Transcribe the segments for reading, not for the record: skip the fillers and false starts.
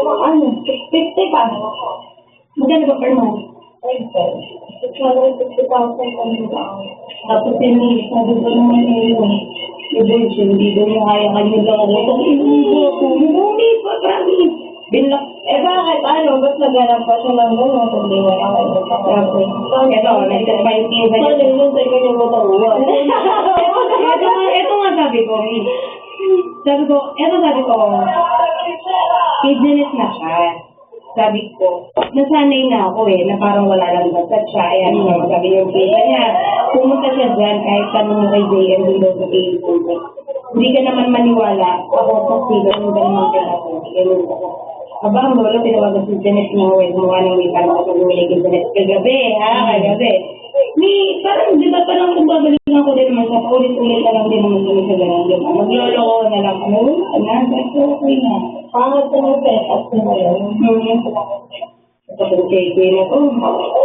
Ano? 50 pa. Magkano ba per month? 650,000 tapos yung sabi ko naman hindi daw yung kaya kanyo lang ako. Kung inubo ako, hindi pa, promise. Binlock. Bakit? Ano? Ba't naghanap pa siya lang gano'n? Hindi na lang ako. Ito, nag-survive kayo ba? Saan yun? Sa'yo ka yung matawag. Ito nga sabi ko, kidness na siya. Sabi ko, nasanay na ako na parang wala lang basat siya. Ayan, sabi yung kita niya, pumunta siya dyan kahit tanong mo kay JM dun daw sa Facebook. Hindi ka naman maniwala, ako sa silo, hindi ka naman pinatong. Aba, ang lolo, tinawagan si Janet mo, mukha nang may parang kasalulig yung Janet. Kagabi. Parang di ba parang nagbabalik ako din naman sa paulit-ulit na lang din naman kami sa gano'n. Maglolo ko na lang kami, okay na. Pangat ko ng pet at ko ngayon. Kapag check-in ako,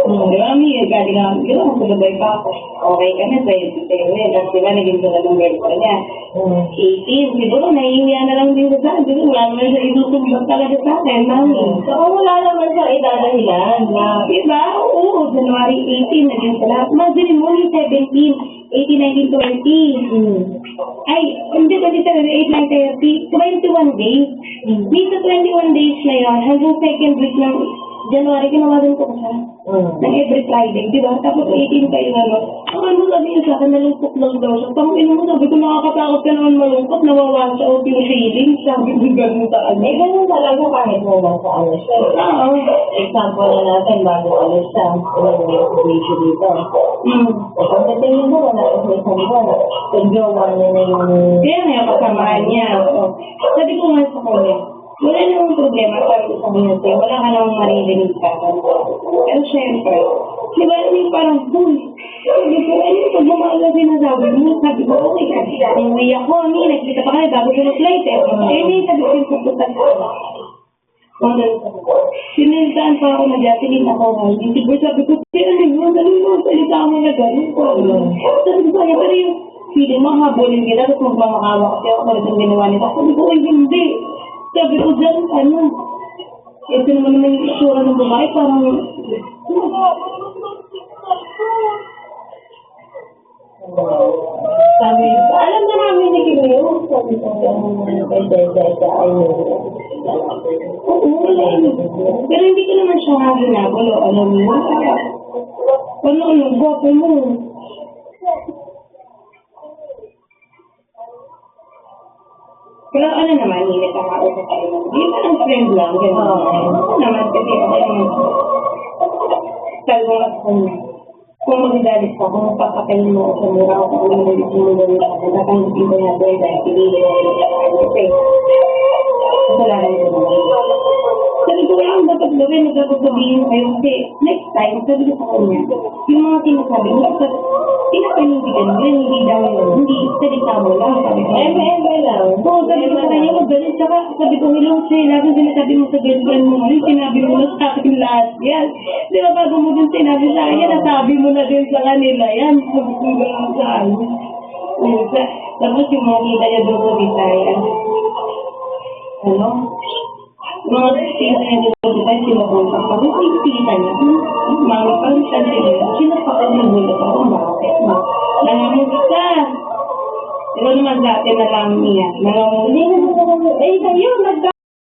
marami, galing ako, gano'n, sabay pa ako. Okay ka na, sa'yo, tapos diba, naging sa ng girlfriend niya. 18, siguro, nahihiya na lang din sa akin. Wala naman siya itutumbang talaga sa akin, mami. So, wala naman siya idadahilan na, diba? Oo, January 18, naging sa lahat. Imagine mo, 17, 18, 19, 20. Ay, hindi ko dito, 8, 9, 30, 21 days. Dito 21 days na yun, hanggang second week ng January, kinawagan ko siya. Ng every Friday, di ba? Tapos 18 kayo na, no? Ano sabi niya sa akin, nalungkot lang daw siya. Panginoon mo, sabi ko, nakakatakot ka naman malungkot, nawawa siya o feeling. Sabi ko, gano'n sa ano. Gano'n talaga kahit mo lang sa ano siya. Oo. Example na natin, bago ano siya, situation dito. Kapag natingin mo, wala ko sa isang buwan. Pag-jowa niya na yung... Kaya nga, kasamaan niya. Sabi ko nga sa kanya, wala namang problema, sabi ko sa kanya, wala ka namang maririnig sa akin. Pero syempre, di ba yung parang, sabi ko, ano yung pag-bumaga sinasabi mo? Sabi ko, okay, kasi uwi ako, nagkita pa kaya bago ko mag-flight sabi ko, yung puputan ko. Sinilitaan pa ako na jatilin ako. Hindi ko sabi ko, ganun mo, salita mo na ganun ko. Sabi ko sa kanya, pero yung feeling mo, habulin kita, tapos magmamakawa kasi ako pala yung ginawa nito. Sabi ko, hindi. Sabi ko dyan, ito naman yung isura ng babae, parang, sabi, alam na namin ni Kim, sabi ko, kay Deda, oo, wala yun. Pero hindi ko naman siya nga ginagalo, alam mo, gwapo mo. Pero ano naman, hindi ka maupo tayo naman. Hindi ba ang friend lang? Ako naman, kasi ako yung talong at kanya. Kung magdalit ka, kung papakain mo sa mura o kung ulit mo gawin ka, natanggapin ko na doon dahil pinili ko ulit ka kasi kasalanan ko naman. Sabi ko, wala akong dapat gawin, nagsasabihin kayo kasi next time, sabi ko sa kanya, yung mga sinasabi mo, pinapanindigan mo yan, hindi daw yun, hindi, salita mo lang, sabi ko. Lang. Oo, sabi ko sa kanya, magalit, saka sabi ko, hello, siya, lagi sinasabi mo sa girlfriend mo, sinabi mo na sa akin lahat yan. Di ba, bago mo din sinabi sa akin, nasabi mo na din sa kanila yan, sabi ko gano'n sa akin. Tapos yung mga kita niya doon sa Bisaya, mga tita niya doon sa Bisaya, sinukontak ako, tita niya, mami, parang siya niya, sinapakan niya bulot ako, bakit ma? Nangamulit ka. Ito naman dati na lang niya. Hindi na kayo,